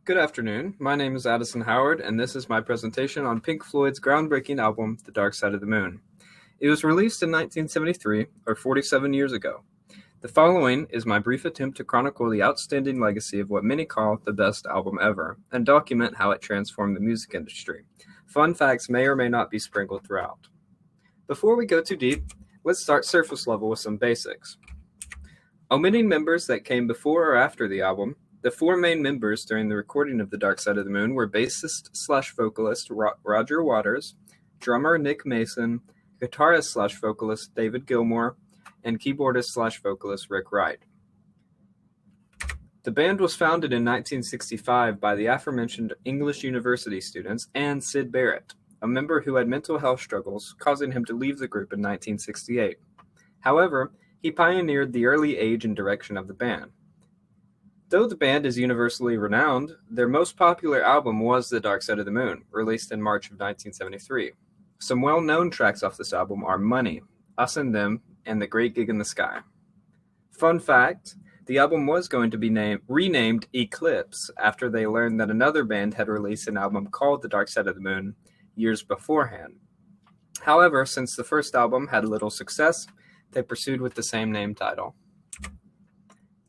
Good afternoon. My name is Addison Howard, and this is my presentation on Pink Floyd's groundbreaking album, The Dark Side of the Moon. It was released in 1973, or 47 years ago. The following is my brief attempt to chronicle the outstanding legacy of what many call the best album ever, and document how it transformed the music industry. Fun facts may or may not be sprinkled throughout. Before we go too deep, let's start surface level with some basics. Omitting members that came before or after the album, the four main members during the recording of The Dark Side of the Moon were bassist/vocalist Roger Waters, drummer Nick Mason, guitarist/vocalist David Gilmour, and keyboardist/vocalist Rick Wright. The band was founded in 1965 by the aforementioned English university students and Syd Barrett, a member who had mental health struggles, causing him to leave the group in 1968. However, he pioneered the early age and direction of the band. Though the band is universally renowned, their most popular album was The Dark Side of the Moon, released in March of 1973. Some well-known tracks off this album are Money, Us and Them, and The Great Gig in the Sky. Fun fact, the album was going to be renamed Eclipse after they learned that another band had released an album called The Dark Side of the Moon years beforehand. However, since the first album had little success, they pursued with the same name title.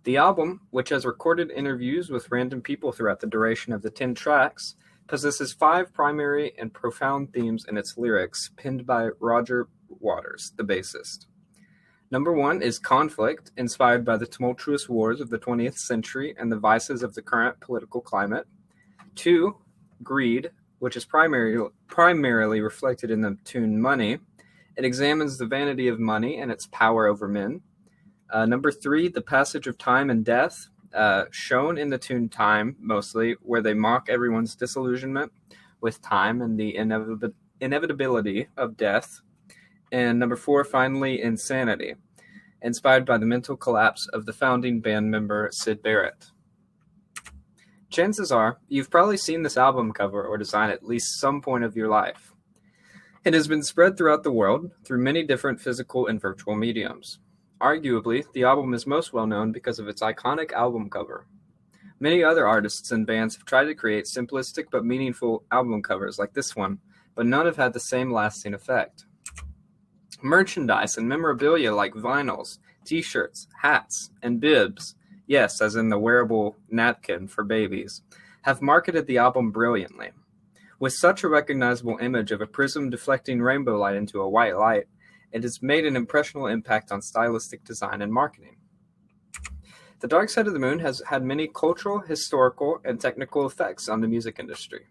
The album, which has recorded interviews with random people throughout the duration of the 10 tracks, possesses 5 primary and profound themes in its lyrics, penned by Roger Waters, the bassist. Number 1 is conflict, inspired by the tumultuous wars of the 20th century and the vices of the current political climate. 2, greed, which is primarily reflected in the tune Money. It examines the vanity of money and its power over men. Number 3, the passage of time and death, shown in the tune Time, mostly, where they mock everyone's disillusionment with time and the inevitability of death. And number 4, finally, Insanity, inspired by the mental collapse of the founding band member Syd Barrett. Chances are, you've probably seen this album cover or design at least some point of your life. It has been spread throughout the world through many different physical and virtual mediums. Arguably, the album is most well known because of its iconic album cover. Many other artists and bands have tried to create simplistic but meaningful album covers like this one, but none have had the same lasting effect. Merchandise and memorabilia like vinyls, t-shirts, hats, and bibs, yes, as in the wearable napkin for babies, have marketed the album brilliantly. With such a recognizable image of a prism deflecting rainbow light into a white light, it has made an impressionable impact on stylistic design and marketing. The Dark Side of the Moon has had many cultural, historical, and technical effects on the music industry.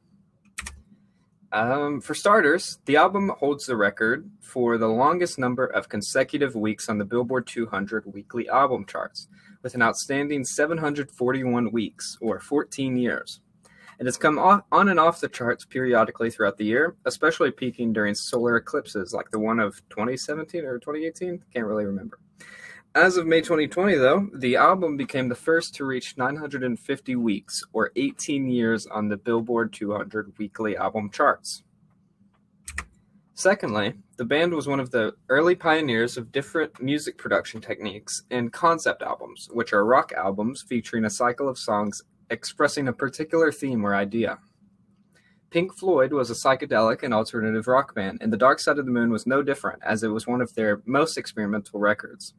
For starters, the album holds the record for the longest number of consecutive weeks on the Billboard 200 weekly album charts, with an outstanding 741 weeks, or 14 years. It has come on and off the charts periodically throughout the year, especially peaking during solar eclipses like the one of 2017 or 2018? Can't really remember. As of May 2020, though, the album became the first to reach 950 weeks, or 18 years on the Billboard 200 weekly album charts. Secondly, the band was one of the early pioneers of different music production techniques and concept albums, which are rock albums featuring a cycle of songs expressing a particular theme or idea. Pink Floyd was a psychedelic and alternative rock band, and The Dark Side of the Moon was no different, as it was one of their most experimental records.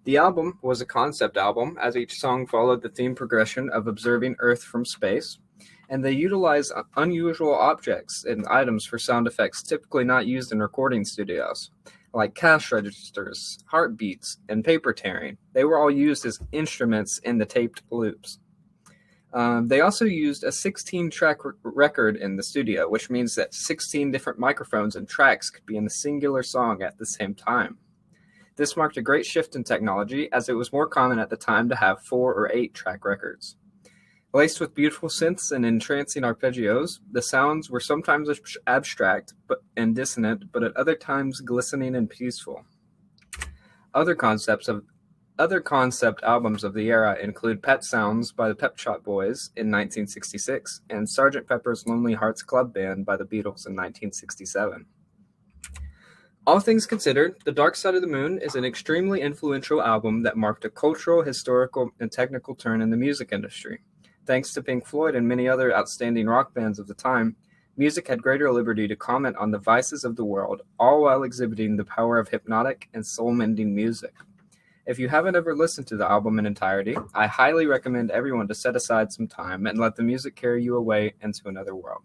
The album was a concept album, as each song followed the theme progression of observing Earth from space, and they utilized unusual objects and items for sound effects typically not used in recording studios, like cash registers, heartbeats, and paper tearing. They were all used as instruments in the taped loops. They also used a 16-track record in the studio, which means that 16 different microphones and tracks could be in a singular song at the same time. This marked a great shift in technology, as it was more common at the time to have 4 or 8-track records. Laced with beautiful synths and entrancing arpeggios, the sounds were sometimes abstract and dissonant, but at other times glistening and peaceful. Other concept albums of the era include Pet Sounds by the Pet Shop Boys in 1966 and Sgt. Pepper's Lonely Hearts Club Band by the Beatles in 1967. All things considered, The Dark Side of the Moon is an extremely influential album that marked a cultural, historical, and technical turn in the music industry. Thanks to Pink Floyd and many other outstanding rock bands of the time, music had greater liberty to comment on the vices of the world, all while exhibiting the power of hypnotic and soul-mending music. If you haven't ever listened to the album in entirety, I highly recommend everyone to set aside some time and let the music carry you away into another world.